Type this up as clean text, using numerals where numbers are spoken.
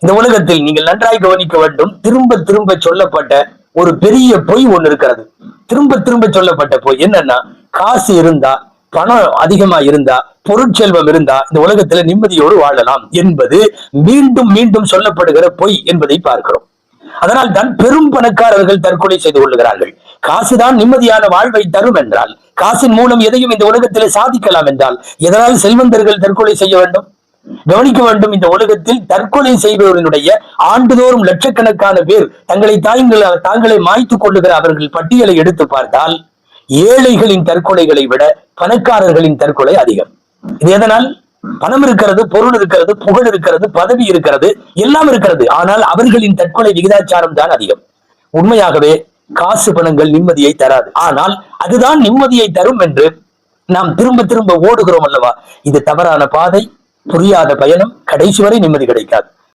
இந்த உலகத்தில் நீங்கள் நன்றாய் கவனிக்க வேண்டும். திரும்ப திரும்ப சொல்லப்பட்ட ஒரு பெரிய பொய் ஒண்ணு இருக்கிறது. திரும்ப திரும்ப சொல்லப்பட்ட பொய் என்னன்னா, காசு இருந்தா, பணம் அதிகமா இருந்தா, பொருட்செல்வம் இருந்தா இந்த உலகத்துல நிம்மதியோடு வாழலாம் என்பது மீண்டும் மீண்டும் சொல்லப்படுகிற பொய் என்பதை பார்க்கிறோம். அதனால் தான் பெரும் பணக்காரர்கள் தற்கொலை செய்து கொள்ளுகிறார்கள். காசுதான் நிம்மதியான வாழ்வை தரும் என்றால், காசின் மூலம் எதையும் இந்த உலகத்திலே சாதிக்கலாம் என்றால், எதனால் செல்வந்தர்கள் தற்கொலை செய்ய வேண்டும்? கவனிக்க வேண்டும். இந்த உலகத்தில் தற்கொலை செய்பவர்களுடைய ஆண்டுதோறும் லட்சக்கணக்கான பேர் தாங்களே மாய்த்துக் கொள்ளுகிற அவர்கள் பட்டியலை எடுத்து பார்த்தால், ஏழைகளின் தற்கொலைகளை விட பணக்காரர்களின் தற்கொலை அதிகம். இது எதனால்? பணம் இருக்கிறது, பொருள் இருக்கிறது, புகழ் இருக்கிறது, பதவி இருக்கிறது, எல்லாம் இருக்கிறது. ஆனால் அவர்களின் தற்கொலை விகிதாச்சாரம் தான் அதிகம். உண்மையாகவே காசு பணங்கள் நிம்மதியை தராது. ஆனால் அதுதான் நிம்மதியை தரும் என்று நாம் திரும்ப திரும்ப ஓடுகிறோம் அல்லவா? இது தவறான பாதை, புரியாத பயணம், கடைசி வரை நிம்மதி கிடைக்காது.